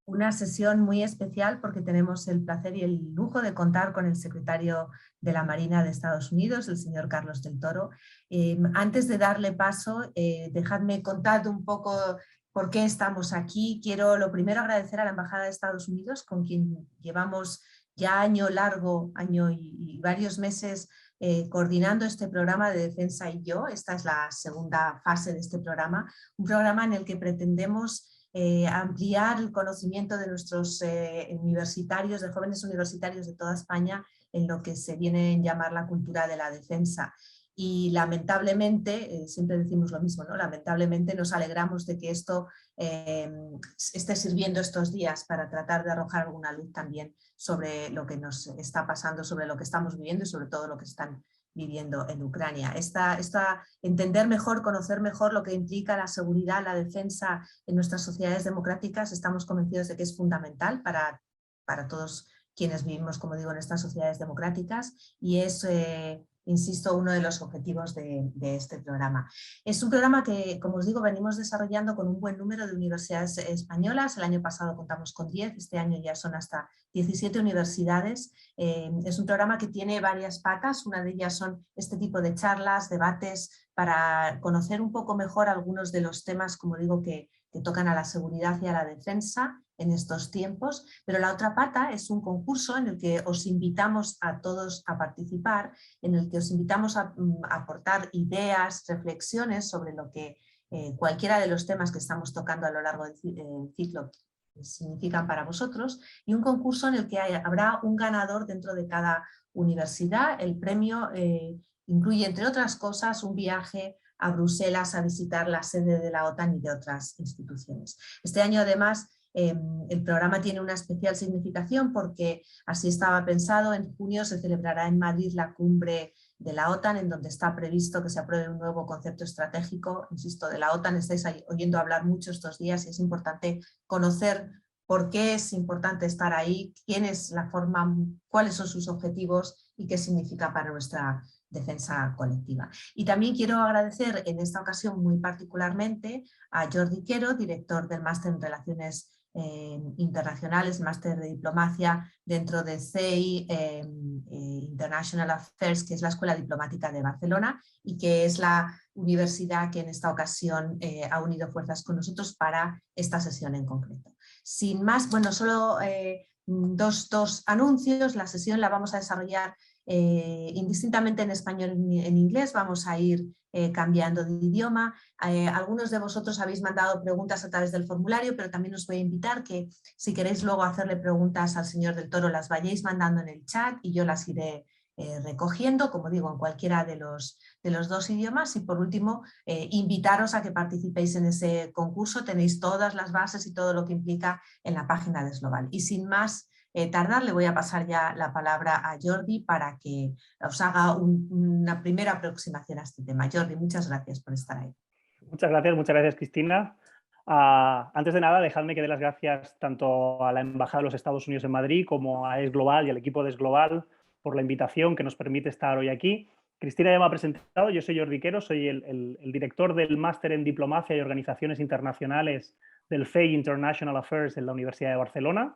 una sesión muy especial porque tenemos el placer y el lujo de contar con el secretario de la Marina de Estados Unidos, el señor Carlos del Toro. Antes de darle paso, dejadme contar un poco por qué estamos aquí. Quiero lo primero agradecer a la Embajada de Estados Unidos, con quien llevamos ya año y varios meses coordinando este programa de Defensa y Yo. Esta es la segunda fase de este programa, un programa en el que pretendemos ampliar el conocimiento de nuestros universitarios, de jóvenes universitarios de toda España en lo que se viene a llamar la cultura de la defensa. Y lamentablemente, siempre decimos lo mismo, ¿no? Lamentablemente nos alegramos de que esto esté sirviendo estos días para tratar de arrojar alguna luz también sobre lo que nos está pasando, sobre lo que estamos viviendo y sobre todo lo que están viviendo en Ucrania. Entender mejor, conocer mejor lo que implica la seguridad, la defensa en nuestras sociedades democráticas, estamos convencidos de que es fundamental para todos quienes vivimos, como digo, en estas sociedades democráticas, y es, insisto, uno de los objetivos de este programa. Es un programa que, como os digo, venimos desarrollando con un buen número de universidades españolas. El año pasado contamos con 10, este año ya son hasta 17 universidades. Es un programa que tiene varias patas, una de ellas son este tipo de charlas, debates, para conocer un poco mejor algunos de los temas, como digo, que tocan a la seguridad y a la defensa en estos tiempos, pero la otra pata es un concurso en el que os invitamos a todos a participar, en el que os invitamos a aportar ideas, reflexiones sobre lo que cualquiera de los temas que estamos tocando a lo largo del ciclo significan para vosotros, y un concurso en el que habrá un ganador dentro de cada universidad. El premio incluye, entre otras cosas, un viaje a Bruselas a visitar la sede de la OTAN y de otras instituciones. Este año, además, el programa tiene una especial significación porque así estaba pensado. En junio se celebrará en Madrid la cumbre de la OTAN, en donde está previsto que se apruebe un nuevo concepto estratégico, insisto, de la OTAN. Estáis oyendo hablar mucho estos días y es importante conocer por qué es importante estar ahí, quiénes la forman, cuáles son sus objetivos y qué significa para nuestra defensa colectiva. Y también quiero agradecer en esta ocasión muy particularmente a Jordi Quero, director del Máster en Relaciones Internacionales, Máster de Diplomacia dentro de CEI International Affairs, que es la Escuela Diplomática de Barcelona y que es la universidad que en esta ocasión ha unido fuerzas con nosotros para esta sesión en concreto. Sin más, bueno, solo dos anuncios. La sesión la vamos a desarrollar indistintamente en español y en inglés. Vamos a ir cambiando de idioma. Algunos de vosotros habéis mandado preguntas a través del formulario, pero también os voy a invitar que si queréis luego hacerle preguntas al señor del Toro, las vayáis mandando en el chat y yo las iré recogiendo, como digo, en cualquiera de los dos idiomas. Y por último, invitaros a que participéis en ese concurso. Tenéis todas las bases y todo lo que implica en la página de esglobal. Y sin más tardar, le voy a pasar ya la palabra a Jordi para que os haga una primera aproximación a este tema. Jordi, muchas gracias por estar ahí. Muchas gracias, Cristina. Antes de nada, dejadme que dé las gracias tanto a la Embajada de los Estados Unidos en Madrid como a esglobal y al equipo de esglobal por la invitación que nos permite estar hoy aquí. Cristina ya me ha presentado, yo soy Jordi Quero, soy el director del Máster en Diplomacia y Organizaciones Internacionales del FEI International Affairs en la Universidad de Barcelona.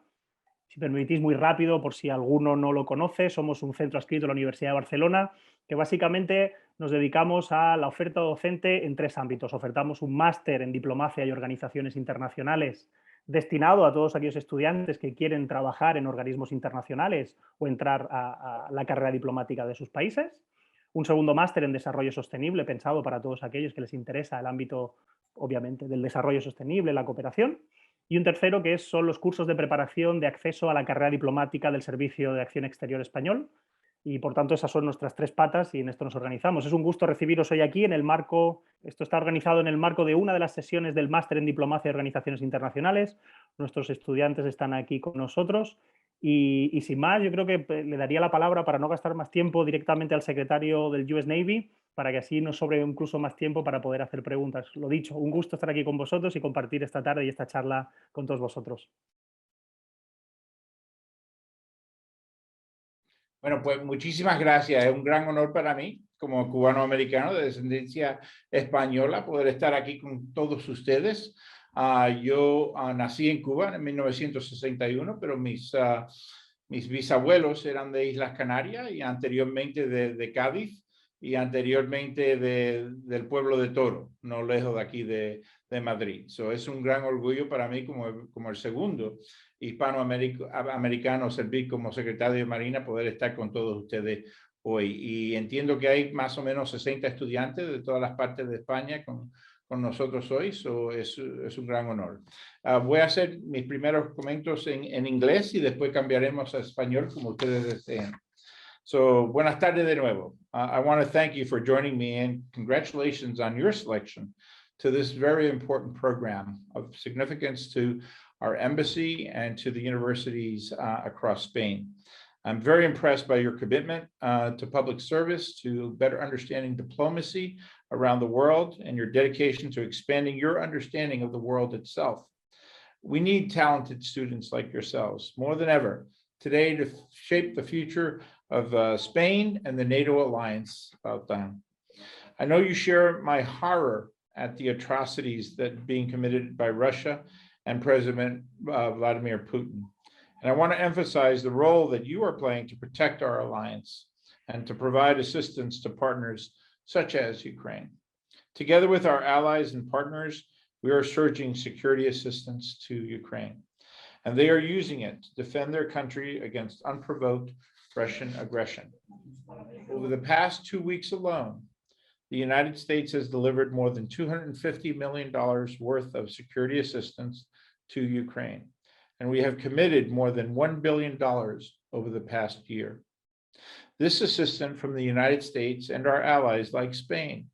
Si me permitís, muy rápido, por si alguno no lo conoce, somos un centro adscrito a la Universidad de Barcelona que básicamente nos dedicamos a la oferta docente en 3 ámbitos. Ofertamos un máster en Diplomacia y Organizaciones Internacionales destinado a todos aquellos estudiantes que quieren trabajar en organismos internacionales o entrar a la carrera diplomática de sus países. Un segundo máster en Desarrollo Sostenible, pensado para todos aquellos que les interesa el ámbito, obviamente, del desarrollo sostenible, la cooperación. Y un tercero que son los cursos de preparación de acceso a la carrera diplomática del Servicio de Acción Exterior Español. Y por tanto esas son nuestras 3 patas y en esto nos organizamos. Es un gusto recibiros hoy aquí en el marco, esto está organizado en el marco de una de las sesiones del Máster en Diplomacia y Organizaciones Internacionales. Nuestros estudiantes están aquí con nosotros y sin más yo creo que le daría la palabra para no gastar más tiempo directamente al secretario del US Navy, para que así nos sobre incluso más tiempo para poder hacer preguntas. Lo dicho, un gusto estar aquí con vosotros y compartir esta tarde y esta charla con todos vosotros. Bueno, pues muchísimas gracias. Es un gran honor para mí, como cubano-americano de descendencia española, poder estar aquí con todos ustedes. Yo nací en Cuba en 1961, pero mis bisabuelos eran de Islas Canarias y anteriormente de Cádiz y anteriormente del pueblo de Toro, no lejos de aquí de Madrid. Es un gran orgullo para mí como el segundo hispanoamericano servir como secretario de Marina, poder estar con todos ustedes hoy. Y entiendo que hay más o menos 60 estudiantes de todas las partes de España con nosotros hoy, es un gran honor. Voy a hacer mis primeros comentarios en inglés y después cambiaremos a español como ustedes deseen. Buenas tardes de nuevo. I want to thank you for joining me and congratulations on your selection to this very important program of significance to our embassy and to the universities across Spain. I'm very impressed by your commitment to public service, to better understanding diplomacy around the world, and your dedication to expanding your understanding of the world itself. We need talented students like yourselves more than ever today to shape the future of Spain and the NATO alliance. I know you share my horror at the atrocities that are being committed by Russia and President Vladimir Putin. And I want to emphasize the role that you are playing to protect our alliance and to provide assistance to partners such as Ukraine. Together with our allies and partners, we are surging security assistance to Ukraine. And they are using it to defend their country against unprovoked Russian aggression. Over the past 2 weeks alone, the United States has delivered more than $250 million worth of security assistance to Ukraine. And we have committed more than $1 billion over the past year. This assistance from the United States and our allies like Spain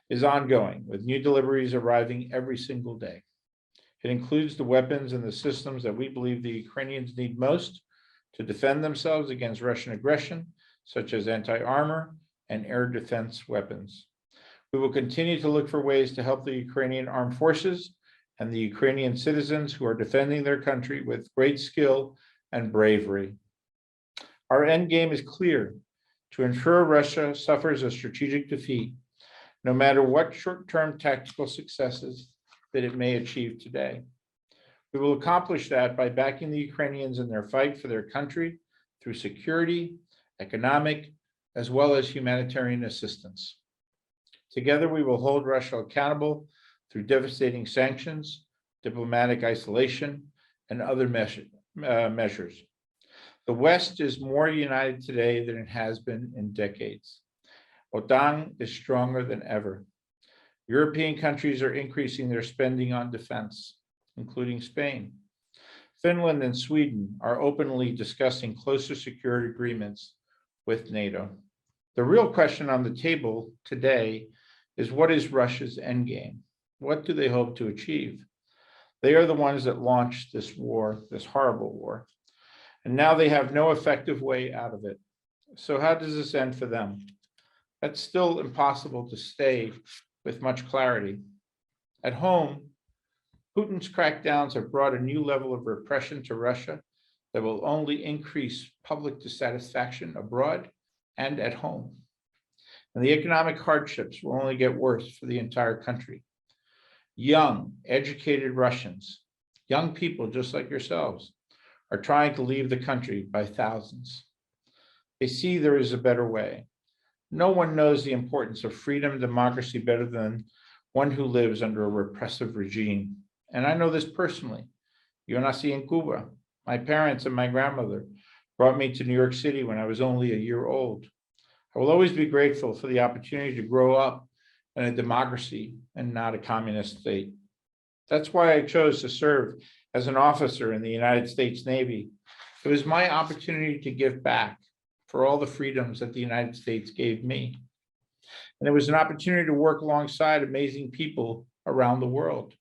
is ongoing, with new deliveries arriving every single day. It includes the weapons and the systems that we believe the Ukrainians need most to defend themselves against Russian aggression, such as anti-armor and air defense weapons. We will continue to look for ways to help the Ukrainian armed forces and the Ukrainian citizens who are defending their country with great skill and bravery. Our end game is clear: to ensure Russia suffers a strategic defeat, no matter what short-term tactical successes that it may achieve today. We will accomplish that by backing the Ukrainians in their fight for their country through security, economic, as well as humanitarian assistance. Together, we will hold Russia accountable through devastating sanctions, diplomatic isolation, and other measures. The West is more united today than it has been in decades. OTAN is stronger than ever. European countries are increasing their spending on defense, including Spain. Finland and Sweden are openly discussing closer security agreements with NATO. The real question on the table today is, what is Russia's endgame? What do they hope to achieve? They are the ones that launched this war, this horrible war, and now they have no effective way out of it. So how does this end for them? That's still impossible to say with much clarity. At home, Putin's crackdowns have brought a new level of repression to Russia that will only increase public dissatisfaction abroad and at home. And the economic hardships will only get worse for the entire country. Young, educated Russians, young people just like yourselves, are trying to leave the country by thousands. They see there is a better way. No one knows the importance of freedom and democracy better than one who lives under a repressive regime. And I know this personally. Yo nací en Cuba. My parents and my grandmother brought me to New York City when I was only a year old. I will always be grateful for the opportunity to grow up in a democracy and not a communist state. That's why I chose to serve as an officer in the United States Navy. It was my opportunity to give back for all the freedoms that the United States gave me. And it was an opportunity to work alongside amazing people around the world.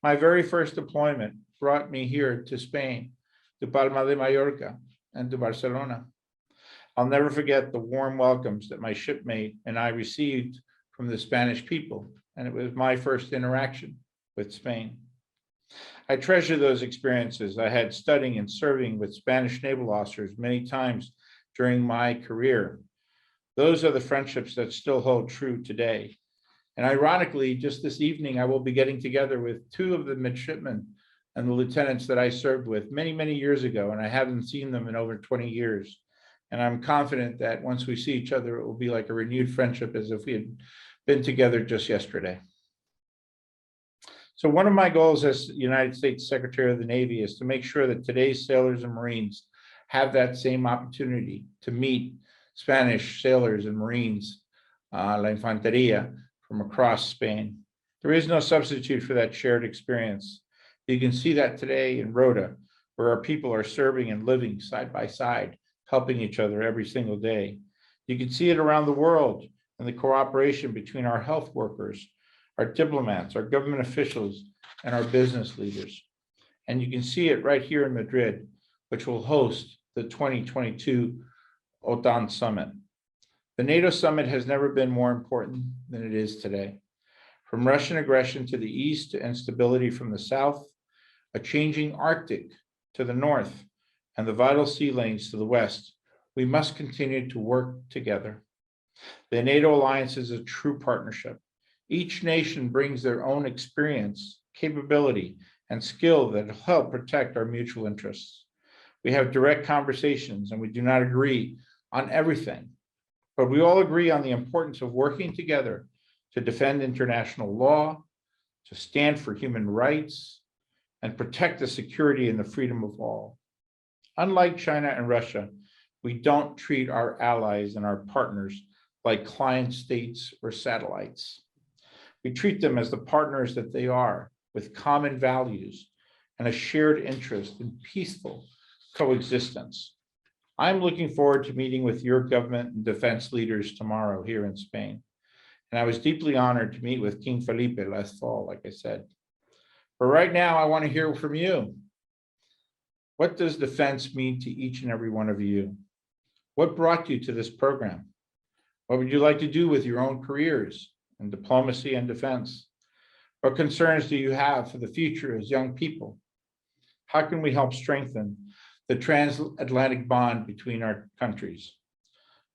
My very first deployment brought me here to Spain, to Palma de Mallorca, and to Barcelona. I'll never forget the warm welcomes that my shipmate and I received from the Spanish people, and it was my first interaction with Spain. I treasure those experiences I had studying and serving with Spanish naval officers many times during my career. Those are the friendships that still hold true today. And ironically, just this evening, I will be getting together with 2 of the midshipmen and the lieutenants that I served with many, many years ago, and I haven't seen them in over 20 years. And I'm confident that once we see each other, it will be like a renewed friendship as if we had been together just yesterday. So one of my goals as United States Secretary of the Navy is to make sure that today's sailors and Marines have that same opportunity to meet Spanish sailors and Marines, la Infanteria, from across Spain. There is no substitute for that shared experience. You can see that today in Rota, where our people are serving and living side by side, helping each other every single day. You can see it around the world in the cooperation between our health workers, our diplomats, our government officials, and our business leaders. And you can see it right here in Madrid, which will host the 2022 OTAN Summit. The NATO summit has never been more important than it is today. From Russian aggression to the east to instability from the south, a changing Arctic to the north, and the vital sea lanes to the west, we must continue to work together. The NATO alliance is a true partnership. Each nation brings their own experience, capability, and skill that help protect our mutual interests. We have direct conversations and we do not agree on everything, but we all agree on the importance of working together to defend international law, to stand for human rights, and protect the security and the freedom of all. Unlike China and Russia, we don't treat our allies and our partners like client states or satellites. We treat them as the partners that they are, with common values and a shared interest in peaceful coexistence. I'm looking forward to meeting with your government and defense leaders tomorrow here in Spain. And I was deeply honored to meet with King Felipe last fall, like I said. But right now, I want to hear from you. What does defense mean to each and every one of you? What brought you to this program? What would you like to do with your own careers in diplomacy and defense? What concerns do you have for the future as young people? How can we help strengthen the transatlantic bond between our countries?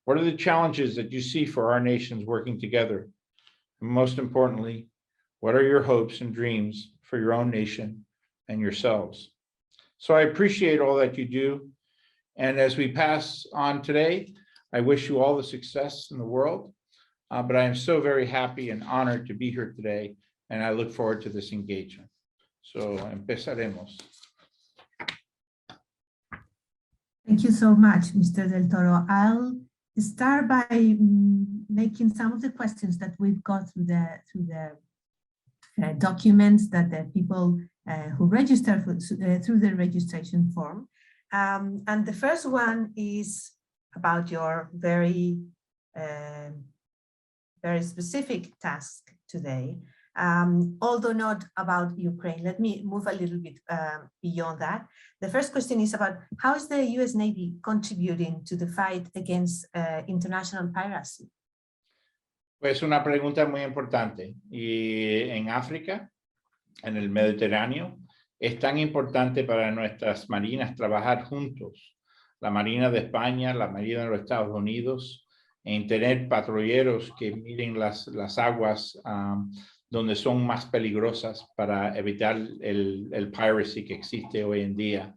What are the challenges that you see for our nations working together? And most importantly, what are your hopes and dreams for your own nation and yourselves? So I appreciate all that you do. And as we pass on today, I wish you all the success in the world. But I am so very happy and honored to be here today, and I look forward to this engagement. So empezaremos. Thank you so much, Mr. Del Toro. I'll start by making some of the questions that we've got through the documents that the people who register through the registration form. And the first one is about your very specific task today, although not about Ukraine. Let me move a little bit beyond that. The first question is about how is the US Navy contributing to the fight against international piracy? Pues una pregunta muy importante. Y en África, en el Mediterráneo, es tan importante para nuestras marinas trabajar juntos. La Marina de España, la Marina de los Estados Unidos, en tener patrulleros que miren las aguas donde son más peligrosas para evitar el piracy que existe hoy en día.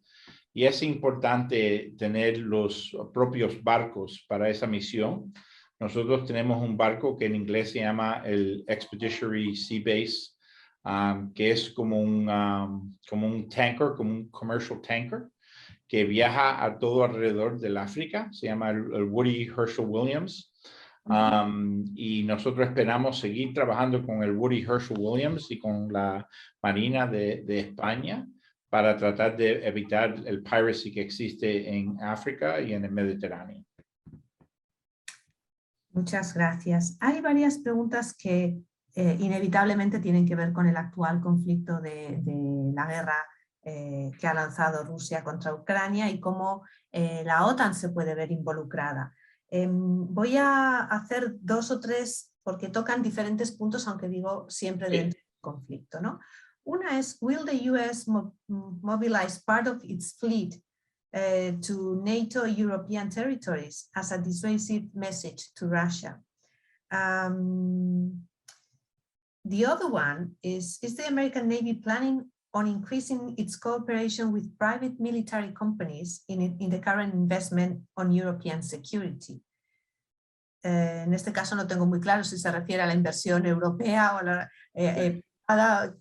Y es importante tener los propios barcos para esa misión. Nosotros tenemos un barco que en inglés se llama el Expeditionary Sea Base, que es como un tanker, como un commercial tanker, que viaja a todo alrededor del África. Se llama el Woody Herschel Williams. Y nosotros esperamos seguir trabajando con el Woody Herschel Williams y con la Marina de España para tratar de evitar el piracy que existe en África y en el Mediterráneo. Muchas gracias. Hay varias preguntas que inevitablemente tienen que ver con el actual conflicto de la guerra que ha lanzado Rusia contra Ucrania y cómo la OTAN se puede ver involucrada. Voy a hacer 2 o 3 porque tocan diferentes puntos, aunque digo siempre dentro del conflicto, ¿no? Una es, will the US mobilize part of its fleet to NATO European territories as a dissuasive message to Russia? The other one is the American Navy planning on increasing its cooperation with private military companies in the current investment on European security? En este caso no tengo muy claro si se refiere a la inversión europea o a la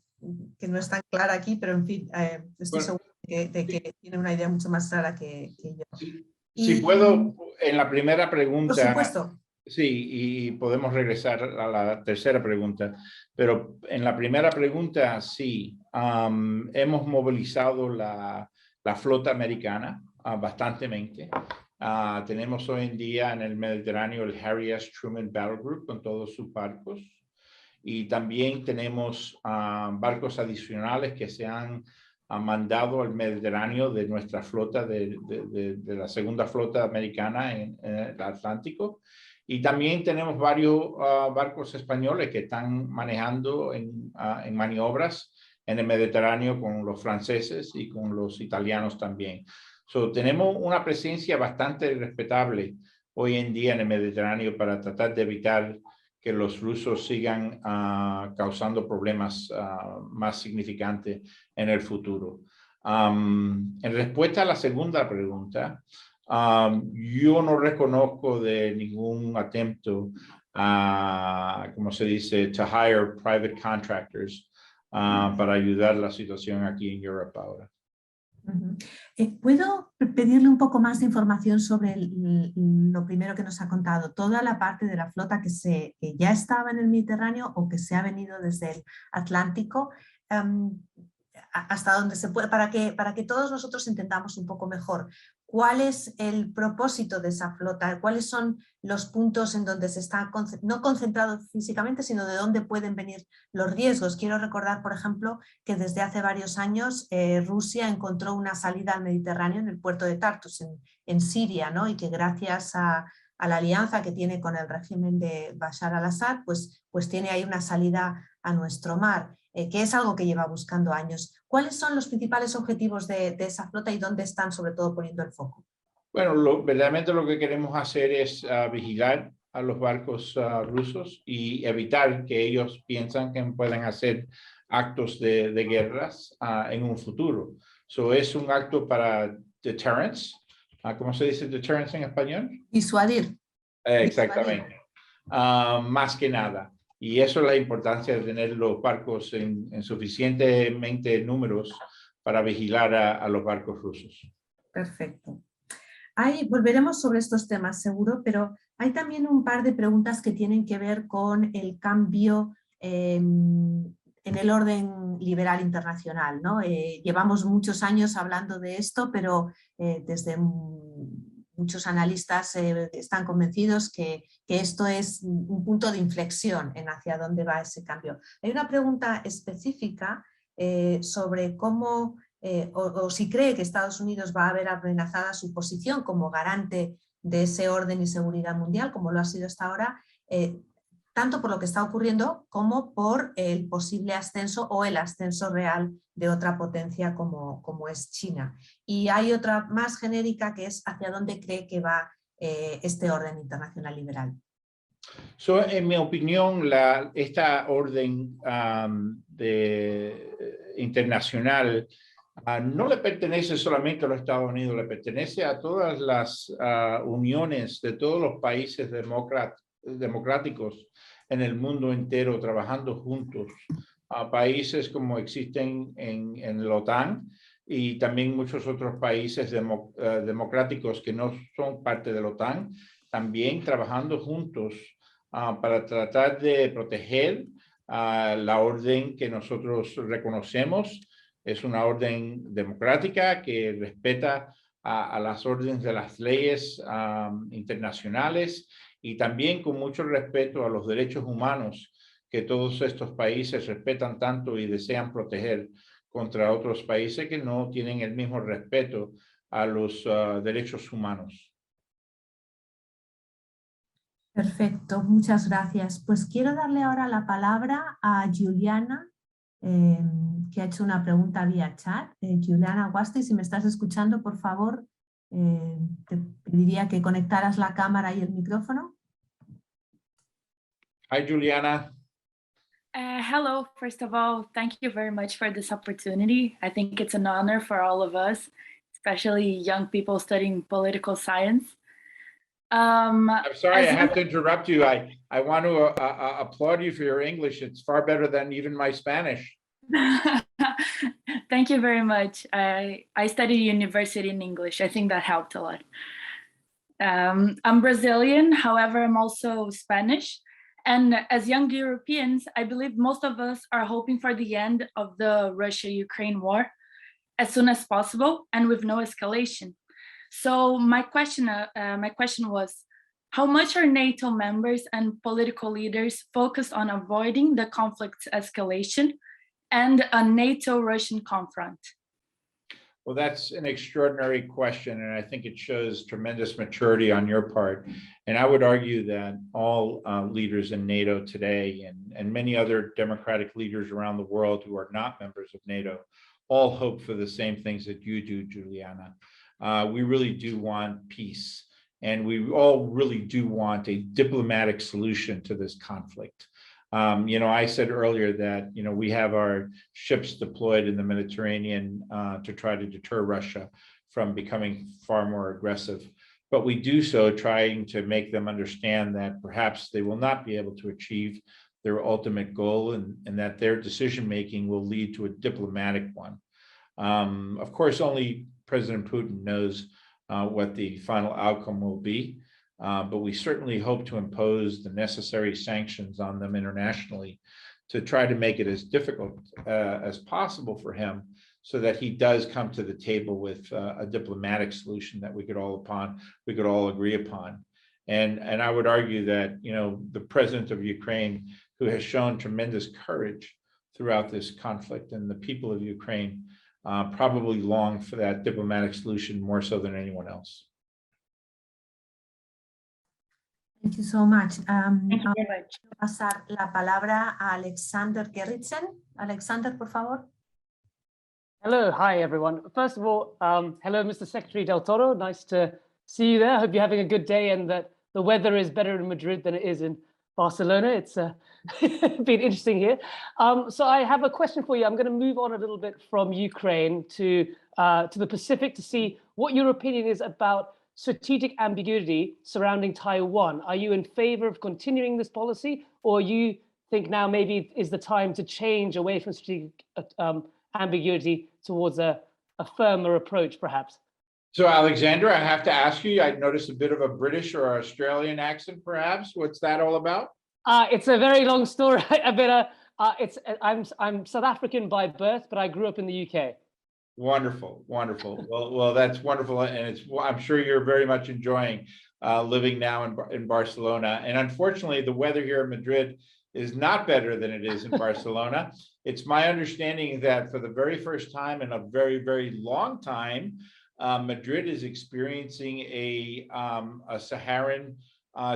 que no es tan clara aquí, pero en fin, estoy segura de que tiene una idea mucho más clara que yo. Si puedo, en la primera pregunta. Por supuesto. Sí, y podemos regresar a la tercera pregunta, pero en la primera pregunta sí, hemos movilizado la flota americana bastantemente. Tenemos hoy en día en el Mediterráneo el Harry S. Truman Battle Group con todos sus barcos, y también tenemos barcos adicionales que se han mandado al Mediterráneo de nuestra flota, de la segunda flota americana en el Atlántico. Y también tenemos varios barcos españoles que están manejando en maniobras en el Mediterráneo con los franceses y con los italianos también. Tenemos una presencia bastante respetable hoy en día en el Mediterráneo para tratar de evitar que los rusos sigan causando problemas más significantes en el futuro. En respuesta a la segunda pregunta, yo no reconozco de ningún atento como se dice, to hire private contractors para ayudar la situación aquí en Europa ahora. ¿Puedo pedirle un poco más de información sobre lo primero que nos ha contado? Toda la parte de la flota que ya estaba en el Mediterráneo o que se ha venido desde el Atlántico, hasta donde se puede, para que todos nosotros entendamos un poco mejor cuál es el propósito de esa flota, cuáles son los puntos en donde se está no concentrado físicamente, sino de dónde pueden venir los riesgos. Quiero recordar, por ejemplo, que desde hace varios años Rusia encontró una salida al Mediterráneo en el puerto de Tartus, en Siria, ¿no? Y que gracias a la alianza que tiene con el régimen de Bashar al-Assad, pues tiene ahí una salida a nuestro mar, que es algo que lleva buscando años. ¿Cuáles son los principales objetivos de esa flota y dónde están sobre todo poniendo el foco? Bueno, verdaderamente lo que queremos hacer es vigilar a los barcos rusos y evitar que ellos piensan que pueden hacer actos de guerras en un futuro. Es un acto para deterrence. ¿Cómo se dice deterrence en español? Disuadir. Exactamente. Más que nada. Y eso es la importancia de tener los barcos en suficientemente números para vigilar a los barcos rusos. Perfecto. Volveremos sobre estos temas seguro, pero hay también un par de preguntas que tienen que ver con el cambio en el orden liberal internacional, ¿no? Llevamos muchos años hablando de esto, pero desde muchos analistas están convencidos que esto es un punto de inflexión en hacia dónde va ese cambio. Hay una pregunta específica sobre cómo o si cree que Estados Unidos va a ver amenazada su posición como garante de ese orden y seguridad mundial, como lo ha sido hasta ahora, tanto por lo que está ocurriendo como por el posible ascenso o el ascenso real de otra potencia como es China. Y hay otra más genérica que es hacia dónde cree que va este orden internacional liberal. En mi opinión, esta orden internacional no le pertenece solamente a los Estados Unidos, le pertenece a todas las uniones de todos los países democráticos en el mundo entero trabajando juntos. Países como existen en la OTAN y también muchos otros países democráticos que no son parte de la OTAN, también trabajando juntos para tratar de proteger la orden que nosotros reconocemos. Es una orden democrática que respeta a las órdenes de las leyes internacionales y también con mucho respeto a los derechos humanos que todos estos países respetan tanto y desean proteger contra otros países que no tienen el mismo respeto a los derechos humanos. Perfecto, muchas gracias. Pues quiero darle ahora la palabra a Juliana, que ha hecho una pregunta vía chat. Juliana Guasti, si me estás escuchando, por favor, te pediría que conectaras la cámara y el micrófono. Hi, Juliana. Hello, first of all, thank you very much for this opportunity. I think it's an honor for all of us, especially young people studying political science. I'm sorry, I have to interrupt you. I want to applaud you for your English. It's far better than even my Spanish. Thank you very much. I studied university in English. I think that helped a lot. I'm Brazilian, however, I'm also Spanish. And as young Europeans, I believe most of us are hoping for the end of the Russia-Ukraine war as soon as possible and with no escalation. So my question was, how much are NATO members and political leaders focused on avoiding the conflict's escalation and a NATO-Russian confront? Well, that's an extraordinary question, and I think it shows tremendous maturity on your part. And I would argue that all leaders in NATO today and many other democratic leaders around the world who are not members of NATO all hope for the same things that you do, Juliana. We really do want peace, and we all really do want a diplomatic solution to this conflict. I said earlier that, we have our ships deployed in the Mediterranean to try to deter Russia from becoming far more aggressive. But we do so trying to make them understand that perhaps they will not be able to achieve their ultimate goal, and that their decision-making will lead to a diplomatic one. Of course, only President Putin knows what the final outcome will be. But we certainly hope to impose the necessary sanctions on them internationally to try to make it as difficult as possible for him, so that he does come to the table with a diplomatic solution that we could all agree upon. And I would argue that, the president of Ukraine, who has shown tremendous courage throughout this conflict, and the people of Ukraine probably long for that diplomatic solution more so than anyone else. Thank you so much. Thank you very much. Pasar la palabra a Alexander Gerritsen. Alexander, por favor. Hello, hi everyone. First of all, hello, Mr. Secretary del Toro. Nice to see you there. I hope you're having a good day and that the weather is better in Madrid than it is in Barcelona. It's been interesting here. So I have a question for you. I'm going to move on a little bit from Ukraine to the Pacific to see what your opinion is about strategic ambiguity surrounding Taiwan. Are you in favor of continuing this policy, or you think now maybe is the time to change away from strategic ambiguity towards a firmer approach, perhaps? So, Alexander, I have to ask you, I noticed a bit of a British or Australian accent, perhaps. What's that all about? It's a very long story. I'm South African by birth, but I grew up in the UK. Wonderful, wonderful. Well, that's wonderful, and I'm sure you're very much enjoying living now in Barcelona. And unfortunately, the weather here in Madrid is not better than it is in Barcelona. It's my understanding that for the very first time in a very, very long time, Madrid is experiencing a Saharan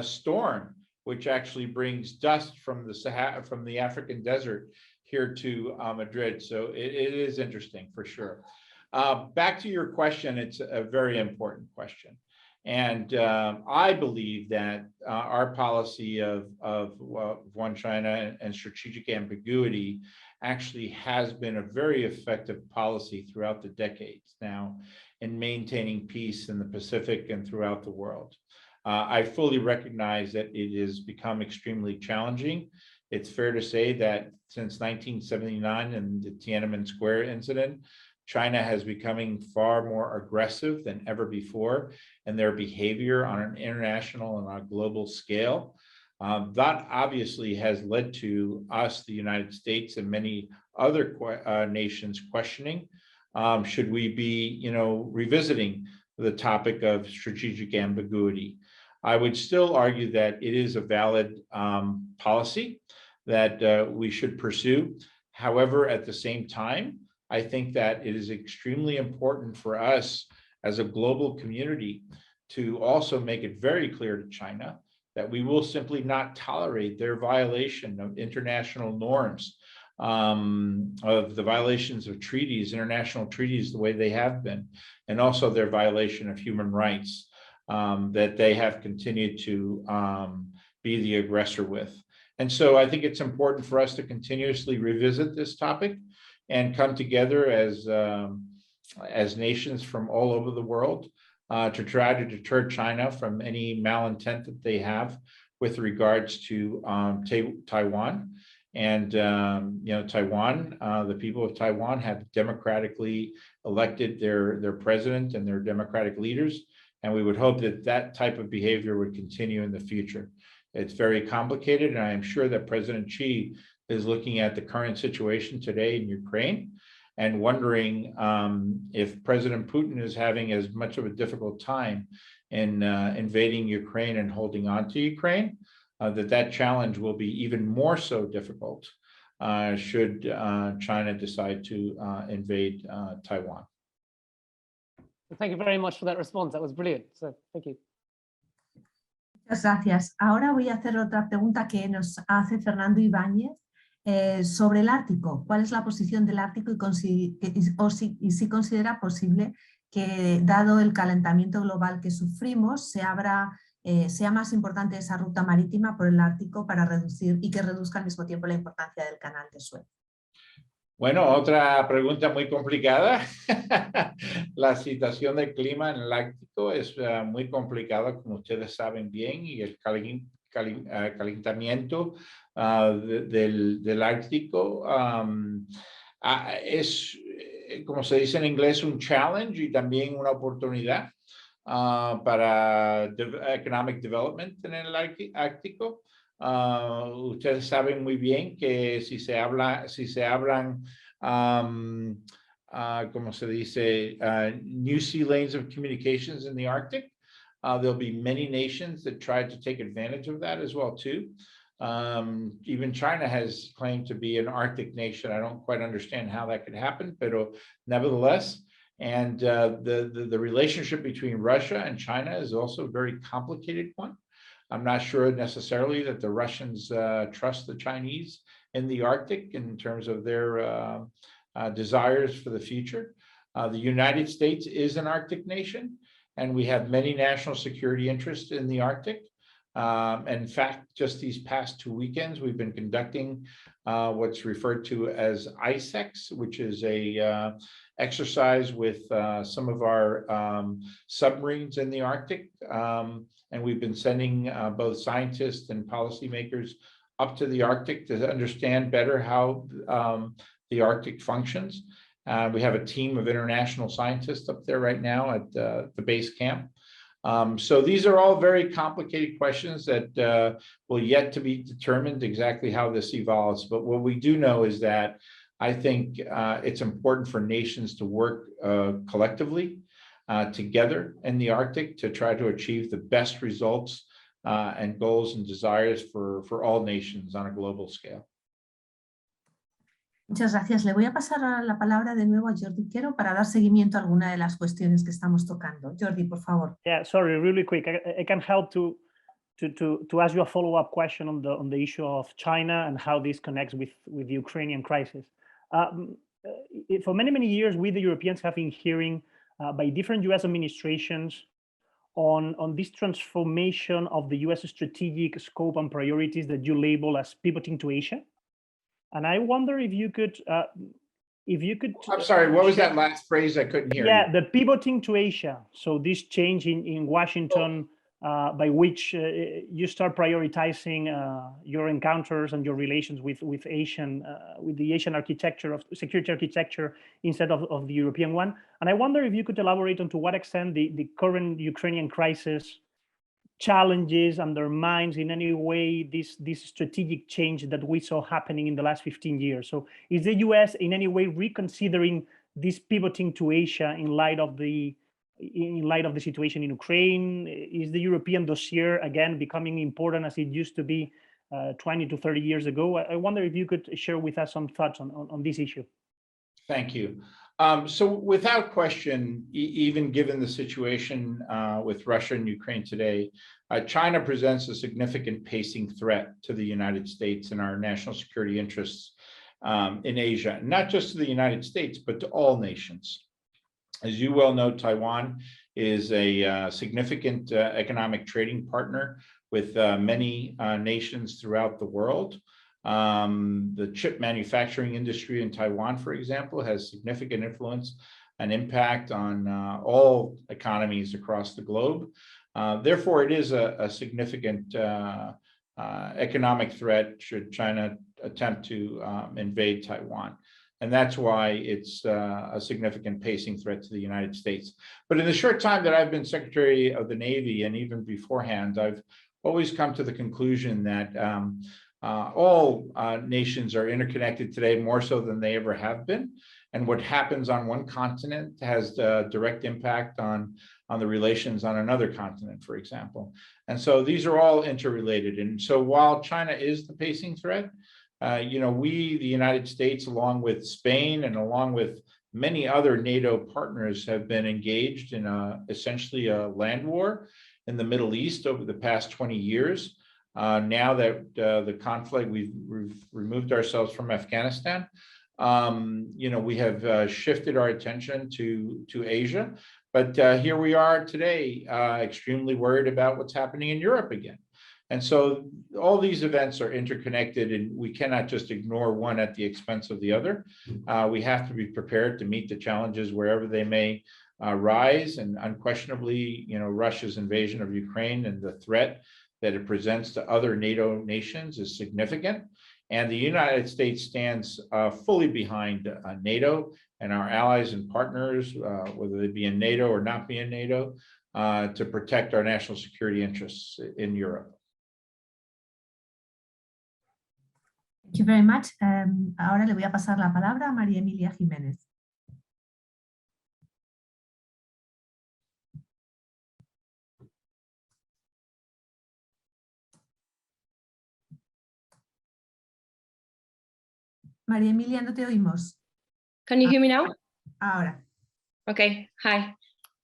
storm, which actually brings dust from the African desert here to Madrid. So it is interesting for sure. Back to your question, it's a very important question. And I believe that our policy of one China and strategic ambiguity actually has been a very effective policy throughout the decades now in maintaining peace in the Pacific and throughout the world. I fully recognize that it has become extremely challenging. It's fair to say that since 1979 and the Tiananmen Square incident, China has becoming far more aggressive than ever before in their behavior on an international and on a global scale. That obviously has led to us, the United States, and many other nations questioning, should we be, revisiting the topic of strategic ambiguity? I would still argue that it is a valid policy that we should pursue. However, at the same time, I think that it is extremely important for us as a global community to also make it very clear to China that we will simply not tolerate their violation of international norms, of the violations of treaties, international treaties, the way they have been, and also their violation of human rights that they have continued to be the aggressor with. And so I think it's important for us to continuously revisit this topic and come together as nations from all over the world to try to deter China from any malintent that they have with regards to Taiwan. And Taiwan, the people of Taiwan have democratically elected their president and their democratic leaders, and we would hope that that type of behavior would continue in the future. It's very complicated, and I am sure that President Xi is looking at the current situation today in Ukraine and wondering if President Putin is having as much of a difficult time in invading Ukraine and holding on to Ukraine, that challenge will be even more so difficult should China decide to invade Taiwan. Thank you very much for that response. That was brilliant. So thank you. Muchas gracias. Ahora voy a hacer otra pregunta que nos hace Fernando Ibáñez sobre el Ártico. ¿Cuál es la posición del Ártico y si considera posible que, dado el calentamiento global que sufrimos, sea más importante esa ruta marítima por el Ártico para reducir y que reduzca al mismo tiempo la importancia del canal de Suez? Bueno, otra pregunta muy complicada. La situación del clima en el Ártico es muy complicada, como ustedes saben bien, y el calentamiento del Ártico es, como se dice en inglés, un challenge y también una oportunidad para economic development en el Ártico. Ustedes saben muy bien que si se abran, como se dice, new sea lanes of communications in the Arctic, there'll be many nations that try to take advantage of that as well too. Even China has claimed to be an Arctic nation. I don't quite understand how that could happen, but nevertheless, and the relationship between Russia and China is also a very complicated one. I'm not sure necessarily that the Russians trust the Chinese in the Arctic in terms of their desires for the future. The United States is an Arctic nation, and we have many national security interests in the Arctic. In fact, just these past 2 weekends, we've been conducting what's referred to as ISEX, which is a exercise with some of our submarines in the Arctic. And we've been sending both scientists and policymakers up to the Arctic to understand better how the Arctic functions. We have a team of international scientists up there right now at the base camp. So these are all very complicated questions that will yet to be determined exactly how this evolves. But what we do know is that I think it's important for nations to work collectively together in the Arctic to try to achieve the best results and goals and desires for all nations on a global scale. Muchas gracias. Le voy a pasar la palabra de nuevo a Jordi Quero para dar seguimiento a alguna de las cuestiones que estamos tocando. Jordi, por favor. Yeah, sorry, really quick. I can help to ask you a follow-up question on the issue of China and how this connects with the Ukrainian crisis. For many years, we the Europeans have been hearing by different US administrations on this transformation of the US strategic scope and priorities that you label as pivoting to Asia. And I wonder if you could I'm sorry, what was that last phrase? I couldn't hear you. Yeah, the pivoting to Asia. So this change in Washington by which you start prioritizing your encounters and your relations with the Asian architecture of security architecture instead of the European one. And I wonder if you could elaborate on to what extent the current Ukrainian crisis challenges, undermines in any way this strategic change that we saw happening in the last 15 years. So is the US in any way reconsidering this pivoting to Asia in light of the situation in Ukraine? Is the European dossier again becoming important as it used to be 20 to 30 years ago? I wonder if you could share with us some thoughts on this issue. Thank you. So without question, even given the situation with Russia and Ukraine today, China presents a significant pacing threat to the United States and our national security interests in Asia, not just to the United States, but to all nations. As you well know, Taiwan is a significant economic trading partner with many nations throughout the world. The chip manufacturing industry in Taiwan, for example, has significant influence and impact on all economies across the globe. Therefore, it is a significant economic threat should China attempt to invade Taiwan. And that's why it's a significant pacing threat to the United States. But in the short time that I've been Secretary of the Navy, and even beforehand, I've always come to the conclusion that all nations are interconnected today more so than they ever have been. And what happens on one continent has a direct impact on the relations on another continent, for example. And so these are all interrelated. And so while China is the pacing threat, we, the United States, along with Spain and along with many other NATO partners, have been engaged in essentially a land war in the Middle East over the past 20 years. Now that the conflict, we've removed ourselves from Afghanistan, we have shifted our attention to Asia. But here we are today, extremely worried about what's happening in Europe again. And so all these events are interconnected, and we cannot just ignore one at the expense of the other. We have to be prepared to meet the challenges wherever they may rise. And unquestionably, Russia's invasion of Ukraine and the threat that it presents to other NATO nations is significant. And the United States stands fully behind NATO and our allies and partners, whether they be in NATO or not be in NATO, to protect our national security interests in Europe. Thank you very much. Ahora le voy a pasar la palabra a María Emilia Jiménez. María Emilia, no te oímos. Can you hear me now? Ahora. Okay, hi.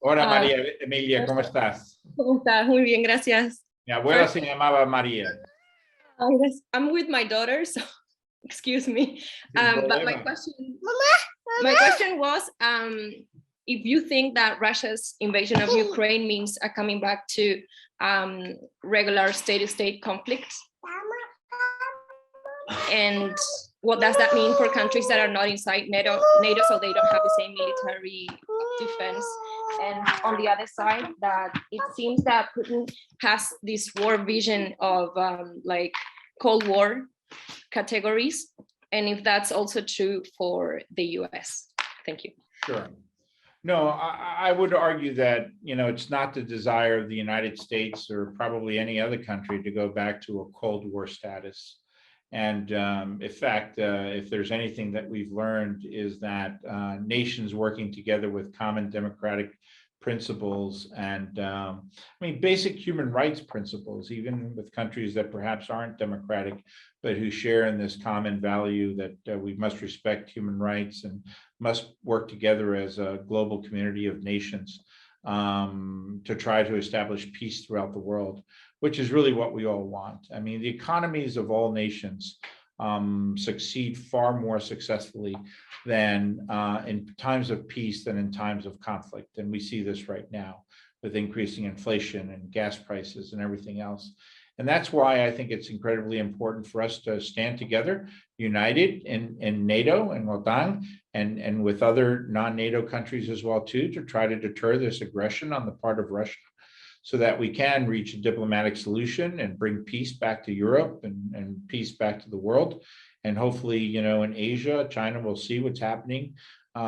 Hola María Emilia, ¿cómo estás? ¿Cómo estás? Muy bien, gracias. Mi abuela se llamaba María. I'm with my daughter, so excuse me. But my question was, if you think that Russia's invasion of Ukraine means a coming back to regular state-to-state conflict, and what does that mean for countries that are not inside NATO, so they don't have the same military defense? And on the other side, that it seems that Putin has this war vision of like Cold War categories, and if that's also true for the US. Thank you. Sure. No, I would argue that, it's not the desire of the United States or probably any other country to go back to a Cold War status. And in fact, if there's anything that we've learned is that nations working together with common democratic principles and basic human rights principles, even with countries that perhaps aren't democratic, but who share in this common value that we must respect human rights and must work together as a global community of nations to try to establish peace throughout the world, which is really what we all want. I mean, the economies of all nations succeed far more successfully than in times of peace than in times of conflict. And we see this right now with increasing inflation and gas prices and everything else. And that's why I think it's incredibly important for us to stand together, united in NATO and OTAN and with other non-NATO countries as well too, to try to deter this aggression on the part of Russia, so that we can reach a diplomatic solution and bring peace back to Europe and peace back to the world. And hopefully, in Asia, China will see what's happening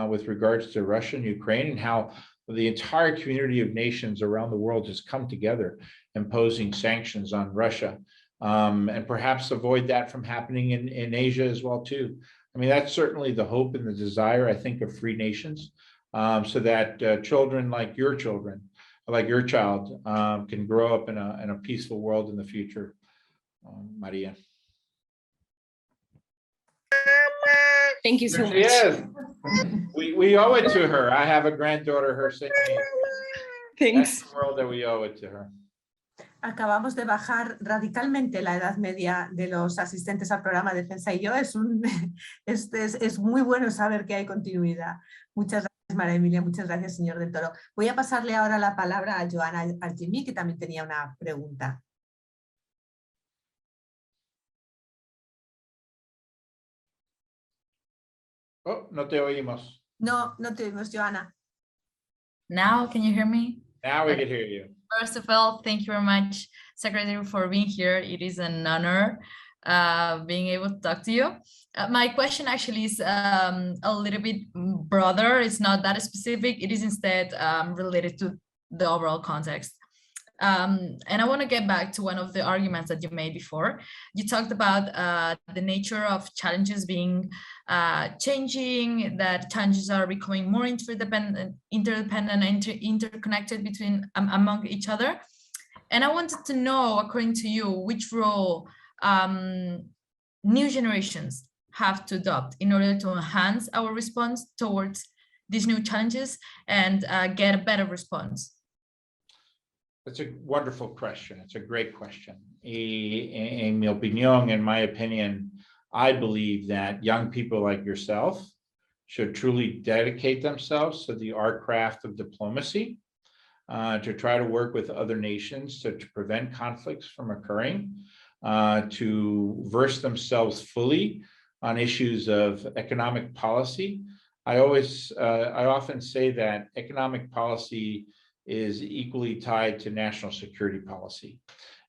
with regards to Russia and Ukraine, and how the entire community of nations around the world has come together imposing sanctions on Russia, and perhaps avoid that from happening in Asia as well too. I mean, that's certainly the hope and the desire, I think, of free nations, so that children like your children, like your child, can grow up in a peaceful world in the future. Maria. Thank you so much. Yes, we owe it to her. I have a granddaughter, her same age. Thanks. That's the world that we owe it to her. Acabamos de bajar radicalmente la edad media de los asistentes al programa Defensa y Yo. Es muy bueno saber que hay continuidad. Muchas gracias, María Emilia. Muchas gracias, señor del Toro. Voy a pasarle ahora la palabra a Joana Argemí, que también tenía una pregunta. Oh, no te oímos. No, no te oímos, Joana. Now, can you hear me? Now we can hear you. First of all, thank you very much, Secretary, for being here. It is an honor being able to talk to you. My question actually is a little bit broader. It's not that specific. It is instead related to the overall context. And I want to get back to one of the arguments that you made before. You talked about the nature of challenges being changing, that challenges are becoming more interdependent and interconnected between among each other. And I wanted to know, according to you, which role new generations have to adopt in order to enhance our response towards these new challenges and get a better response. That's a wonderful question. It's a great question. In my opinion, I believe that young people like yourself should truly dedicate themselves to the art craft of diplomacy, to try to work with other nations to prevent conflicts from occurring, to verse themselves fully on issues of economic policy. I often say that economic policy is equally tied to national security policy,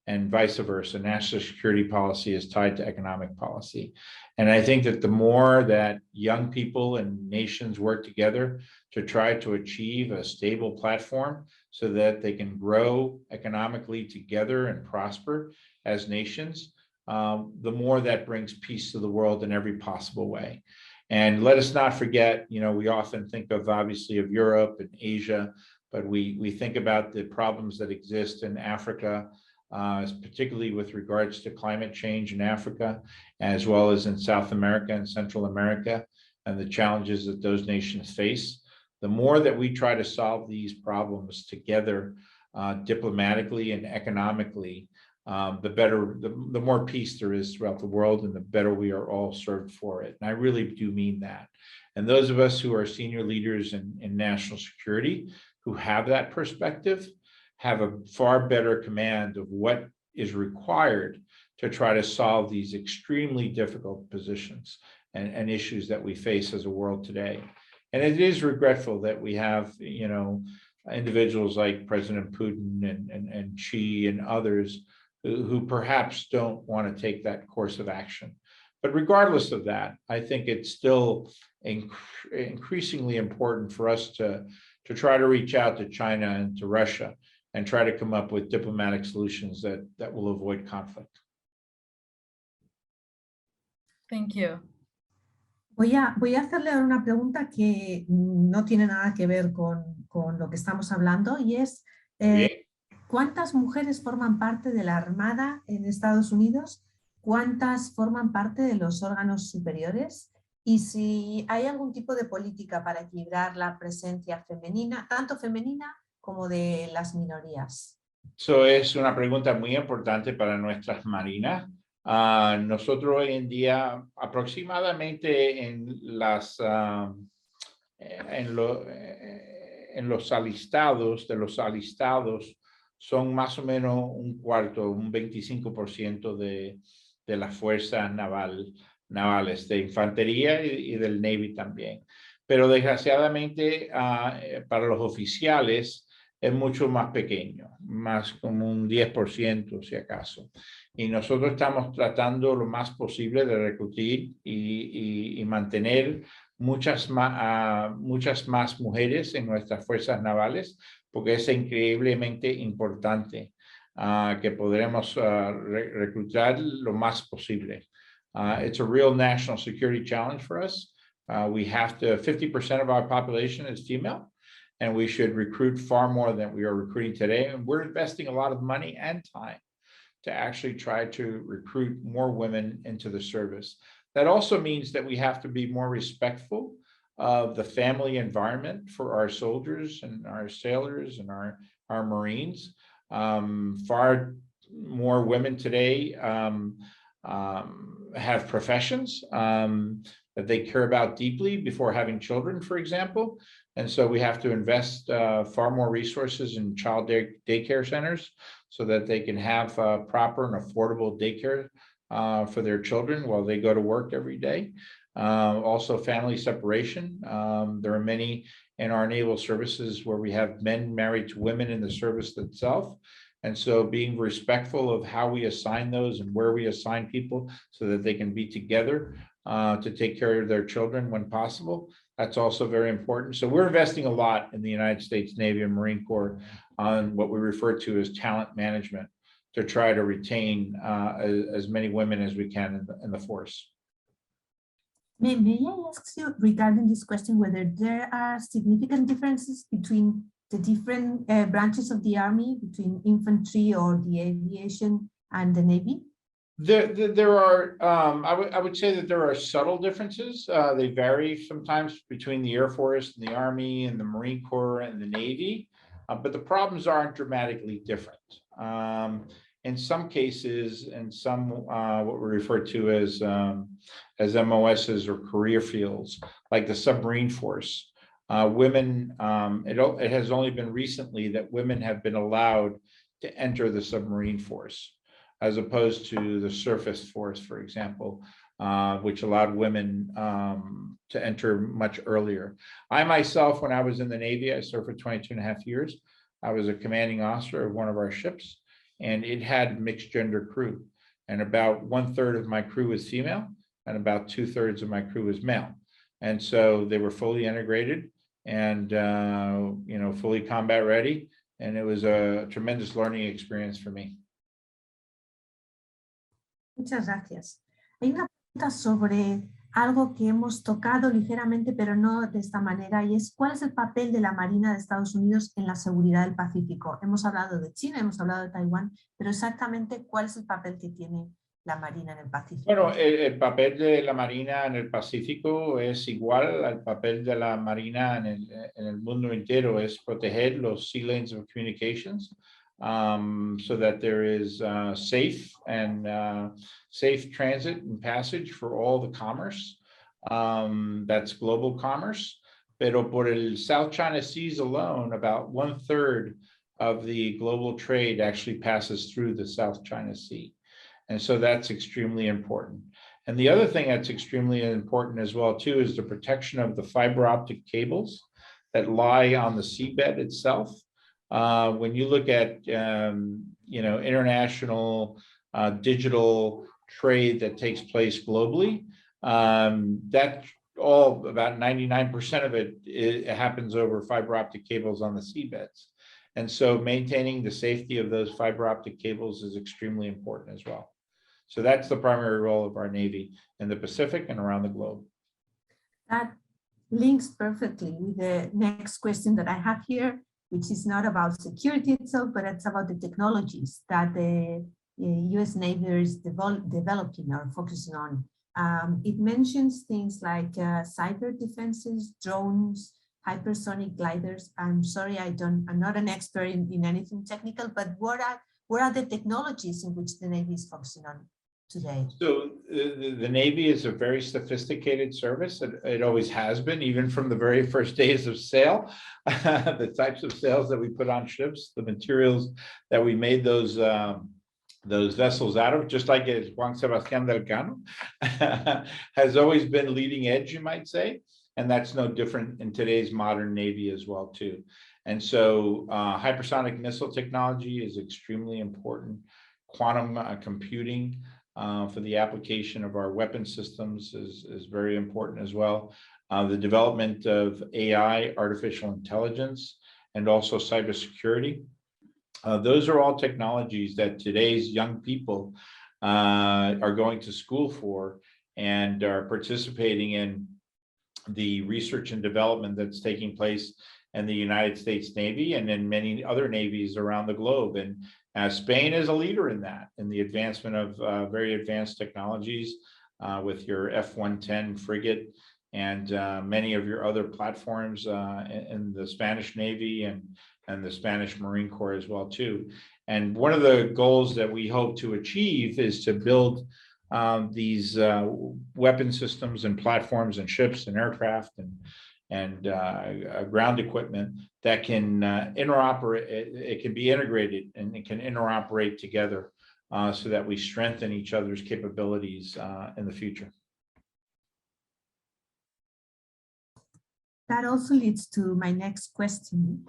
and vice versa. National security policy is tied to economic policy. And I think that the more that young people and nations work together to try to achieve a stable platform so that they can grow economically together and prosper as nations, the more that brings peace to the world in every possible way. And let us not forget, we often think of obviously of Europe and Asia, but we think about the problems that exist in Africa, particularly with regards to climate change in Africa, as well as in South America and Central America, and the challenges that those nations face. The more that we try to solve these problems together, diplomatically and economically, the better, the more peace there is throughout the world, and the better we are all served for it. And I really do mean that. And those of us who are senior leaders in national security, who have that perspective, have a far better command of what is required to try to solve these extremely difficult positions and issues that we face as a world today. And it is regretful that we have, individuals like President Putin and Xi and others who perhaps don't want to take that course of action. But regardless of that, I think it's still increasingly important for us to try to reach out to China and to Russia and try to come up with diplomatic solutions that will avoid conflict. Thank you. Voy a hacerle ahora una pregunta que no tiene nada que ver con lo que estamos hablando, y es ¿cuántas mujeres forman parte de la Armada en Estados Unidos? ¿Cuántas forman parte de los órganos superiores? Y si hay algún tipo de política para equilibrar la presencia femenina, tanto femenina como de las minorías. Eso es una pregunta muy importante para nuestras marinas. Nosotros hoy en día aproximadamente en los alistados, son más o menos un cuarto, un 25% de las fuerzas navales, de infantería y del Navy también. Pero desgraciadamente para los oficiales es mucho más pequeño, más como un 10% si acaso. Y nosotros estamos tratando lo más posible de reclutar y mantener muchas más mujeres en nuestras fuerzas navales, porque es increíblemente importante que podremos reclutar lo más posible. It's a real national security challenge for us. We have to, 50% of our population is female, and we should recruit far more than we are recruiting today. And we're investing a lot of money and time to actually try to recruit more women into the service. That also means that we have to be more respectful of the family environment for our soldiers and our sailors and our Marines. Far more women today have professions that they care about deeply before having children, for example. And so we have to invest far more resources in child daycare centers so that they can have proper and affordable daycare for their children while they go to work every day. Also family separation. There are many in our naval services where we have men married to women in the service itself. And so being respectful of how we assign those and where we assign people so that they can be together to take care of their children when possible. That's also very important. So we're investing a lot in the United States Navy and Marine Corps on what we refer to as talent management to try to retain as many women as we can in the force. May I ask you regarding this question whether there are significant differences between the different branches of the Army, between infantry or the aviation and the Navy? There are, I would say that there are subtle differences. They vary sometimes between the Air Force and the Army and the Marine Corps and the Navy, but the problems aren't dramatically different. In some cases, and some what we refer to as MOSs or career fields, like the submarine force, women, it has only been recently that women have been allowed to enter the submarine force, as opposed to the surface force, for example, which allowed women to enter much earlier. I myself, when I was in the Navy, I served for 22.5 years. I was a commanding officer of one of our ships, and it had mixed gender crew. And about 1/3 of my crew was female, and about 2/3 of my crew was male. And so they were fully integrated and fully combat ready. And it was a tremendous learning experience for me. Muchas gracias. Hay una pregunta sobre algo que hemos tocado ligeramente, pero no de esta manera, y es ¿cuál es el papel de la Marina de Estados Unidos en la seguridad del Pacífico? Hemos hablado de China, hemos hablado de Taiwán, pero exactamente ¿cuál es el papel que tiene la Marina en el Pacífico? Bueno, el papel de la Marina en el Pacífico es igual al papel de la Marina en el mundo entero, es proteger los sea lanes of communications. So that there is safe transit and passage for all the commerce. That's global commerce. Pero por el South China Seas alone, about 1/3 of the global trade actually passes through the South China Sea. And so that's extremely important. And the other thing that's extremely important as well too is the protection of the fiber optic cables that lie on the seabed itself. When you look at international digital trade that takes place globally, that all about 99% of it happens over fiber optic cables on the seabeds. And so maintaining the safety of those fiber optic cables is extremely important as well. So that's the primary role of our Navy in the Pacific and around the globe. That links perfectly with the next question that I have here, which is not about security itself, but it's about the technologies that the US Navy is developing or focusing on. It mentions things like cyber defenses, drones, hypersonic gliders. I'm sorry, I'm not an expert in anything technical, but what are the technologies in which the Navy is focusing on today? So the Navy is a very sophisticated service. It always has been, even from the very first days of sail. The types of sails that we put on ships, the materials that we made those vessels out of, just like Juan Sebastián del Cano, has always been leading edge, you might say. And that's no different in today's modern Navy as well, too. And so hypersonic missile technology is extremely important. Quantum computing for the application of our weapon systems is very important as well. The development of AI, artificial intelligence, and also cybersecurity. Those are all technologies that today's young people are going to school for and are participating in the research and development that's taking place in the United States Navy and in many other navies around the globe. And Spain is a leader in that, in the advancement of very advanced technologies with your F-110 frigate and many of your other platforms in the Spanish Navy and the Spanish Marine Corps as well too. And one of the goals that we hope to achieve is to build these weapon systems and platforms and ships and aircraft and ground equipment that can interoperate. It can be integrated and it can interoperate together so that we strengthen each other's capabilities in the future. That also leads to my next question,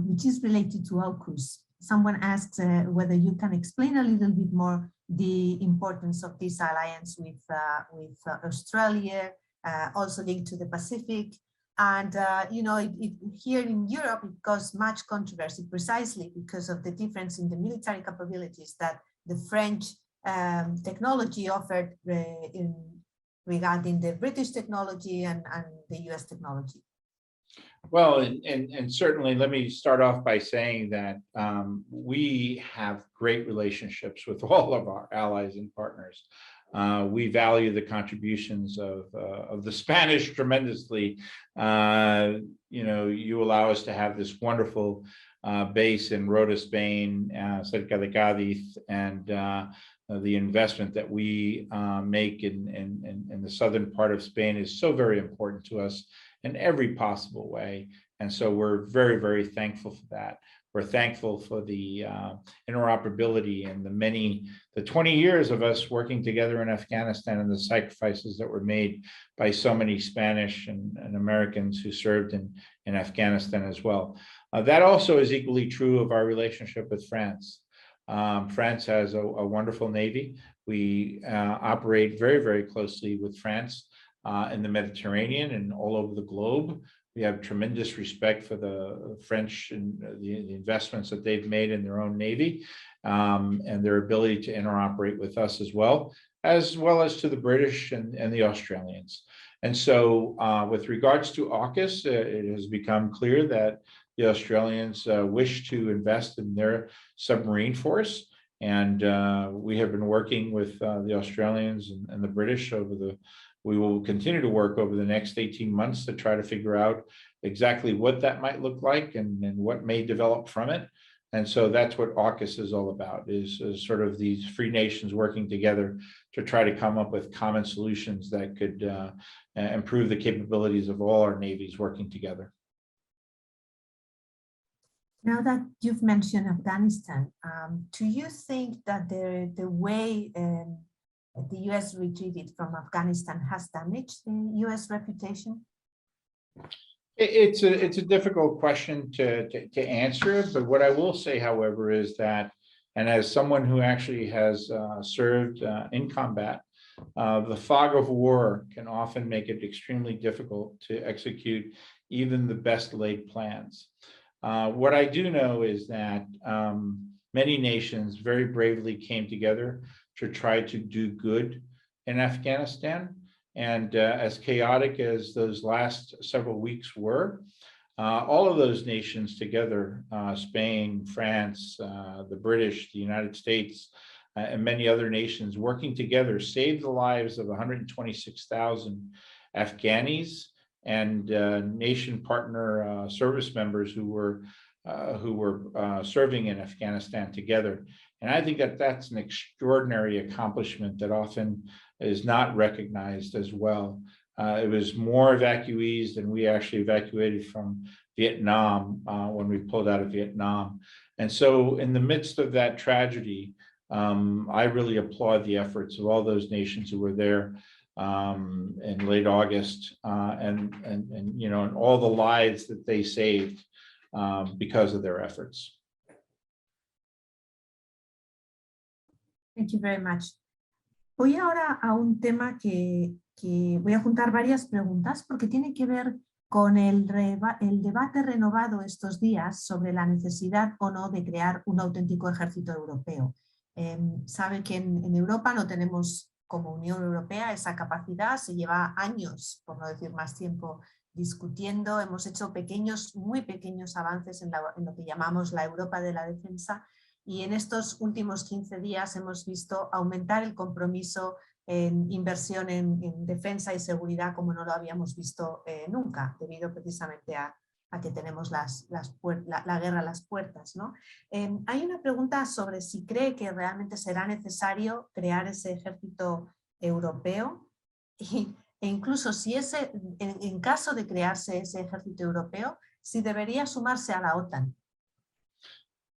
which is related to AUKUS. Someone asks whether you can explain a little bit more the importance of this alliance with Australia, also linked to the Pacific. And, you know, here in Europe, it caused much controversy precisely because of the difference in the military capabilities that the French technology offered regarding the British technology and the US technology. Well, and certainly let me start off by saying that we have great relationships with all of our allies and partners. We value the contributions of the Spanish tremendously. You know, you allow us to have this wonderful base in Rota, Spain, cerca de Cádiz, and the investment that we make in the southern part of Spain is so very important to us in every possible way. And so we're very, very thankful for that. We're thankful for the interoperability and the 20 years of us working together in Afghanistan and the sacrifices that were made by so many Spanish and Americans who served in Afghanistan as well. That also is equally true of our relationship with France. France has a wonderful Navy. We operate very, very closely with France in the Mediterranean and all over the globe. We have tremendous respect for the French and the investments that they've made in their own Navy and their ability to interoperate with us as well as to the British and the Australians. And so with regards to AUKUS, it has become clear that the Australians wish to invest in their submarine force. And we have been working with the Australians and the British we will continue to work over the next 18 months to try to figure out exactly what that might look like and what may develop from it. And so that's what AUKUS is all about, is sort of these free nations working together to try to come up with common solutions that could improve the capabilities of all our navies working together. Now that you've mentioned Afghanistan, do you think that the way the US retreated from Afghanistan has damaged the US reputation? It's a difficult question to answer, but what I will say, however, is that, and as someone who actually has served in combat, the fog of war can often make it extremely difficult to execute even the best laid plans. What I do know is that many nations very bravely came together to try to do good in Afghanistan. And as chaotic as those last several weeks were, all of those nations together, Spain, France, the British, the United States, and many other nations working together saved the lives of 126,000 Afghanis and nation partner service members who were serving in Afghanistan together. And I think that that's an extraordinary accomplishment that often is not recognized as well. It was more evacuees than we actually evacuated from Vietnam when we pulled out of Vietnam. And so in the midst of that tragedy, I really applaud the efforts of all those nations who were there in late August and you know, and all the lives that they saved because of their efforts. Thank you very much. Voy ahora a un tema que voy a juntar varias preguntas porque tiene que ver con el debate renovado estos días sobre la necesidad o no de crear un auténtico ejército europeo. Sabe que en Europa no tenemos como Unión Europea esa capacidad, se lleva años, por no decir más tiempo, discutiendo. Hemos hecho muy pequeños avances en lo que llamamos la Europa de la defensa. Y en estos últimos 15 días hemos visto aumentar el compromiso en inversión en defensa y seguridad como no lo habíamos visto nunca, debido precisamente a que tenemos la guerra a las puertas, ¿no? Hay una pregunta sobre si cree que realmente será necesario crear ese ejército europeo e incluso si en caso de crearse ese ejército europeo, si debería sumarse a la OTAN.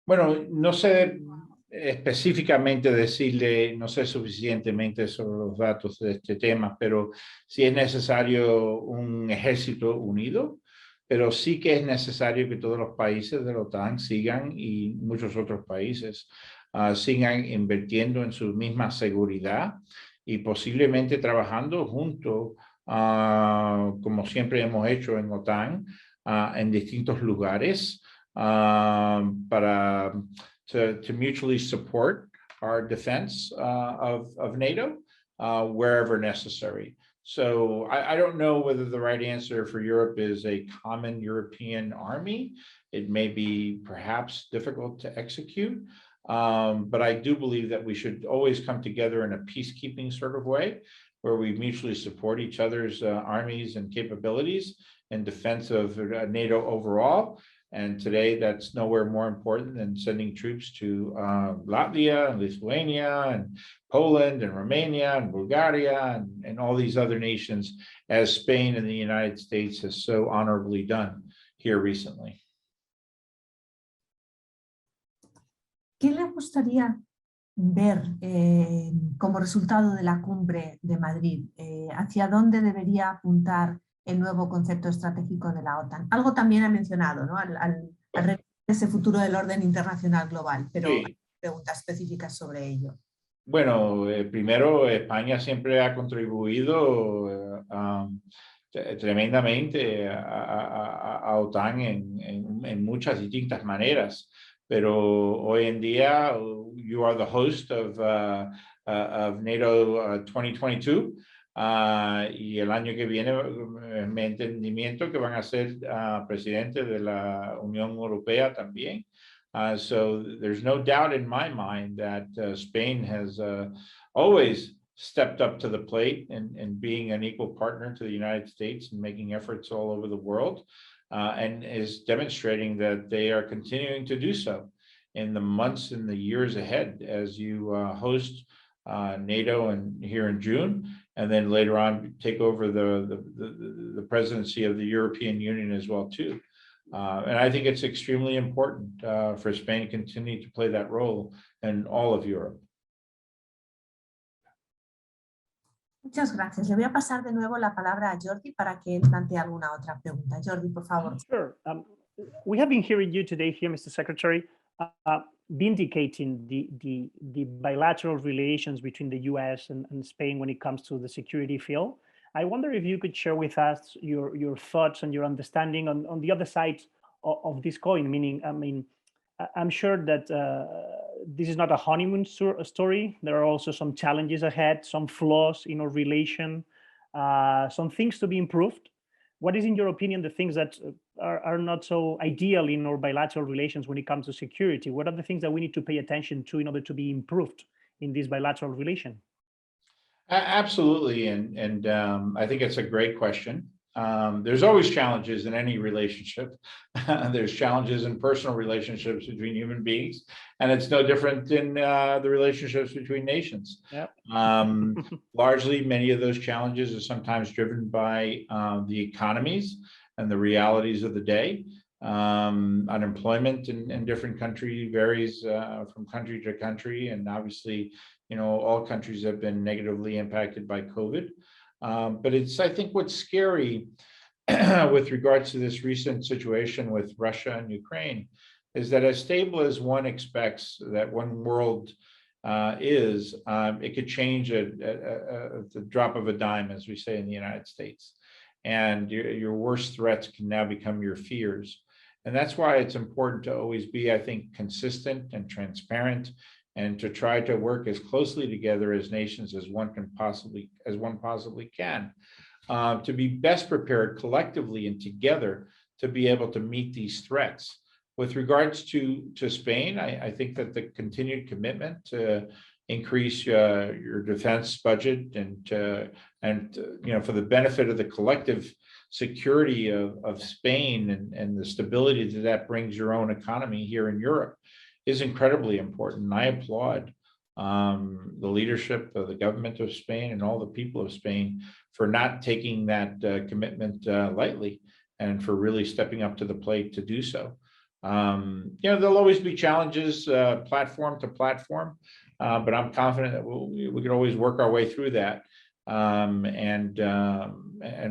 Bueno, no sé específicamente decirle, no sé suficientemente sobre los datos de este tema, pero si es necesario un ejército unido, pero sí que es necesario que todos los países de la OTAN sigan y muchos otros países sigan invirtiendo en su misma seguridad y posiblemente trabajando juntos, como siempre hemos hecho en OTAN, en distintos lugares para to mutually support our defense of NATO wherever necessary. So I don't know whether the right answer for Europe is a common European army. It may be perhaps difficult to execute, but I do believe that we should always come together in a peacekeeping sort of way, where we mutually support each other's armies and capabilities in defense of NATO overall. And today, that's nowhere more important than sending troops to Latvia and Lithuania and Poland and Romania and Bulgaria and all these other nations, as Spain and the United States has so honorably done here recently. ¿Qué le gustaría ver como resultado de la cumbre de Madrid? ¿Hacia dónde debería apuntar el nuevo concepto estratégico de la OTAN? Algo también ha mencionado, ¿no? al ese futuro del orden internacional global, pero Sí. hay preguntas específicas sobre ello. Bueno, primero, España siempre ha contribuido tremendamente a OTAN en muchas distintas maneras, pero hoy en día you are the host of NATO 2022. Y el año que viene, mi entendimiento que van a ser presidente de la Unión Europea también. So there's no doubt in my mind that Spain has always stepped up to the plate and being an equal partner to the United States and making efforts all over the world, and is demonstrating that they are continuing to do so in the months and the years ahead as you host NATO here in June, and then later on take over the presidency of the European Union as well too. And I think it's extremely important for Spain to continue to play that role in all of Europe. Muchas gracias. Le voy a pasar de nuevo la palabra a Jordi para que él plantee alguna otra pregunta. Jordi, por favor. Sure. We have been hearing you today here, Mr. Secretary, vindicating the bilateral relations between the US and Spain when it comes to the security field. I wonder if you could share with us your thoughts and your understanding on the other side of this coin, meaning, I mean, I'm sure that this is not a honeymoon story. There are also some challenges ahead, some flaws in our relation, some things to be improved. What is, in your opinion, the things that are not so ideal in our bilateral relations when it comes to security? What are the things that we need to pay attention to in order to be improved in this bilateral relation? Absolutely, and I think it's a great question. There's always challenges in any relationship. There's challenges in personal relationships between human beings, and it's no different in the relationships between nations. Yep. Largely, many of those challenges are sometimes driven by the economies and the realities of the day. Unemployment in different countries varies from country to country, and obviously, you know, all countries have been negatively impacted by COVID. But it's, I think, what's scary with regards to this recent situation with Russia and Ukraine is that as stable as one expects that one world is, it could change at the drop of a dime, as we say in the United States. And your worst threats can now become your fears. And that's why it's important to always be, I think, consistent and transparent, and to try to work as closely together as nations as one possibly can, to be best prepared collectively and together to be able to meet these threats. With regards to Spain, I think that the continued commitment to increase your defense budget and you know, for the benefit of the collective security of Spain and the stability that brings your own economy here in Europe is incredibly important. And I applaud the leadership of the government of Spain and all the people of Spain for not taking that commitment lightly, and for really stepping up to the plate to do so. You know, there'll always be challenges platform to platform, but I'm confident that we can always work our way through that. and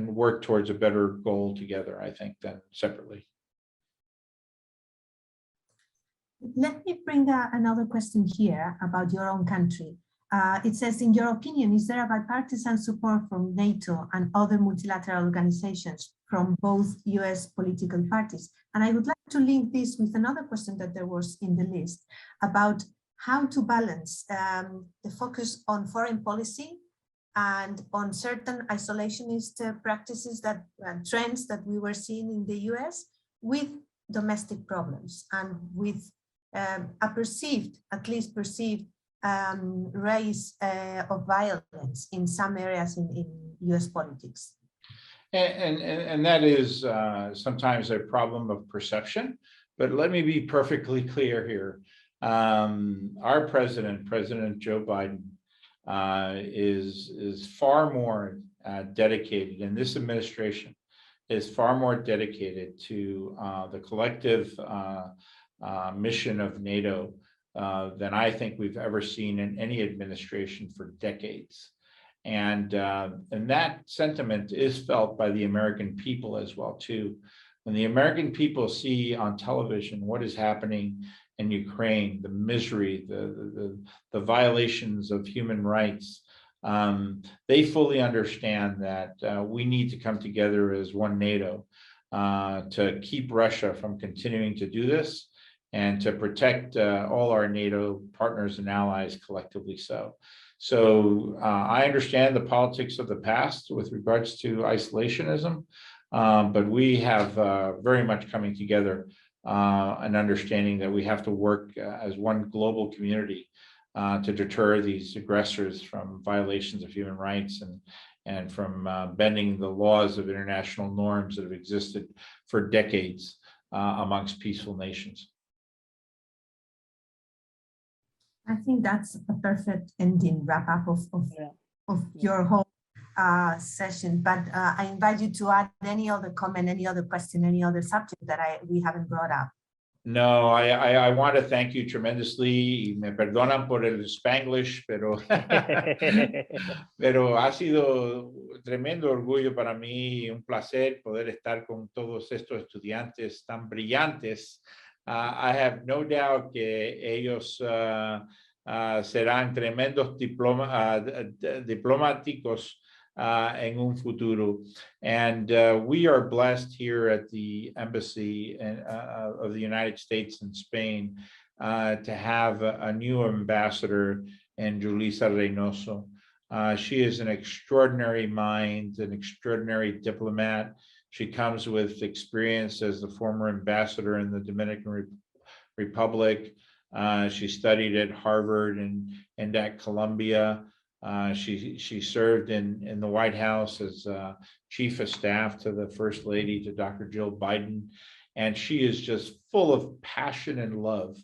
work towards a better goal together, I think, than separately. Let me bring another question here about your own country. It says, in your opinion, is there a bipartisan support from NATO and other multilateral organizations from both US political parties? And I would like to link this with another question that there was in the list about how to balance the focus on foreign policy and on certain isolationist practices that trends that we were seeing in the US with domestic problems and with a perceived, at least perceived, rise of violence in some areas in US politics. And that is sometimes a problem of perception, but let me be perfectly clear here. Our President Joe Biden, is far more dedicated, and this administration is far more dedicated to the collective mission of NATO than I think we've ever seen in any administration for decades. And that sentiment is felt by the American people as well, too. When the American people see on television what is happening in Ukraine, the misery, the violations of human rights, they fully understand that we need to come together as one NATO to keep Russia from continuing to do this and to protect all our NATO partners and allies collectively so. So I understand the politics of the past with regards to isolationism, but we have very much coming together an understanding that we have to work as one global community to deter these aggressors from violations of human rights and from bending the laws of international norms that have existed for decades amongst peaceful nations. I think that's a perfect ending wrap up of your whole session, but I invite you to add any other comment, any other question, any other subject that we haven't brought up. No, I want to thank you tremendously. Me perdonan por el Spanglish, pero ha sido tremendo orgullo para mí, un placer poder estar con todos estos estudiantes tan brillantes. I have no doubt que ellos serán tremendos diplomáticos en un futuro. And we are blessed here at the Embassy of the United States in Spain to have a new ambassador in Julissa Reynoso. She is an extraordinary mind, an extraordinary diplomat. She comes with experience as the former ambassador in the Dominican Republic. She studied at Harvard and at Columbia. She served in the White House as chief of staff to the First Lady, to Dr. Jill Biden. And she is just full of passion and love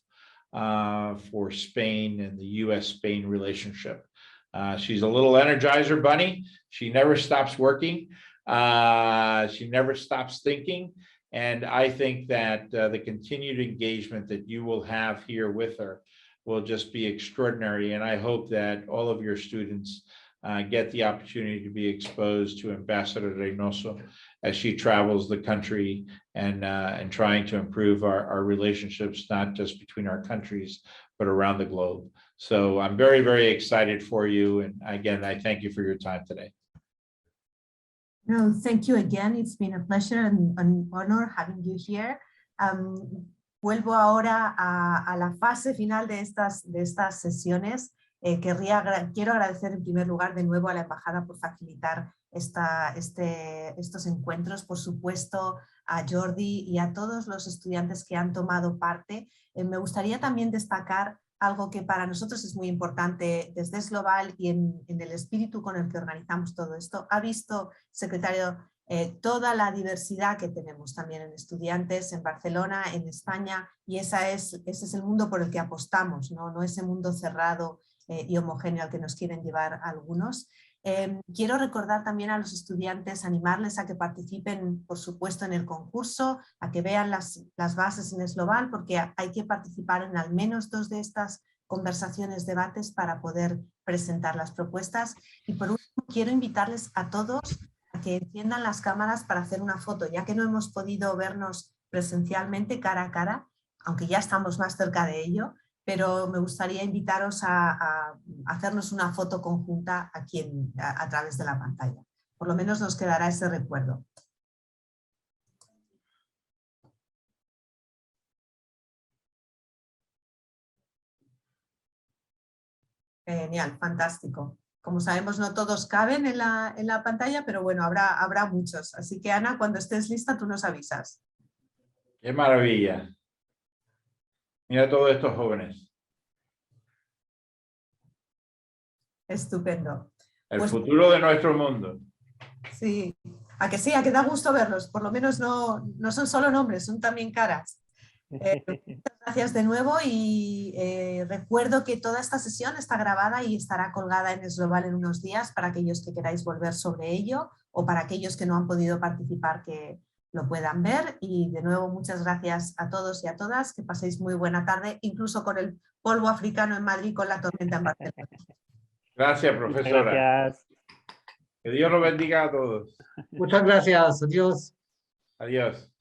for Spain and the US-Spain relationship. She's a little Energizer bunny. She never stops working. She never stops thinking. And I think that the continued engagement that you will have here with her will just be extraordinary. And I hope that all of your students get the opportunity to be exposed to Ambassador Reynoso as she travels the country and trying to improve our relationships, not just between our countries, but around the globe. So I'm very, very excited for you. And again, I thank you for your time today. No, thank you again. It's been a pleasure and an honor having you here. Vuelvo ahora a la fase final de estas sesiones. Quiero agradecer en primer lugar de nuevo a la Embajada por facilitar estos encuentros, por supuesto a Jordi y a todos los estudiantes que han tomado parte. Me gustaría también destacar algo que para nosotros es muy importante desde esglobal y en el espíritu con el que organizamos todo esto. Ha visto, secretario, toda la diversidad que tenemos también en estudiantes en Barcelona, en España, y ese es el mundo por el que apostamos, no ese mundo cerrado y homogéneo al que nos quieren llevar algunos. Quiero recordar también a los estudiantes, animarles a que participen, por supuesto, en el concurso, a que vean las bases en esglobal, porque hay que participar en al menos 2 de estas conversaciones, debates para poder presentar las propuestas. Y por último, quiero invitarles a todos a que enciendan las cámaras para hacer una foto, ya que no hemos podido vernos presencialmente cara a cara, aunque ya estamos más cerca de ello, pero me gustaría invitaros a hacernos una foto conjunta aquí a través de la pantalla. Por lo menos nos quedará ese recuerdo. Genial, fantástico. Como sabemos, no todos caben en la pantalla, pero bueno, habrá muchos. Así que, Ana, cuando estés lista, tú nos avisas. ¡Qué maravilla! Mira todos estos jóvenes. Estupendo. El Pues, futuro de nuestro mundo. sí, a que da gusto verlos. Por lo menos no son solo nombres, son también caras. Muchas gracias de nuevo y recuerdo que toda esta sesión está grabada y estará colgada en esglobal en unos días para aquellos que queráis volver sobre ello o para aquellos que no han podido participar que lo puedan ver. Y de nuevo muchas gracias a todos y a todas, que paséis muy buena tarde, incluso con el polvo africano en Madrid y con la tormenta en Barcelona. Gracias, profesora. Muchas gracias. Que Dios los bendiga a todos. Muchas gracias. Adiós. Adiós.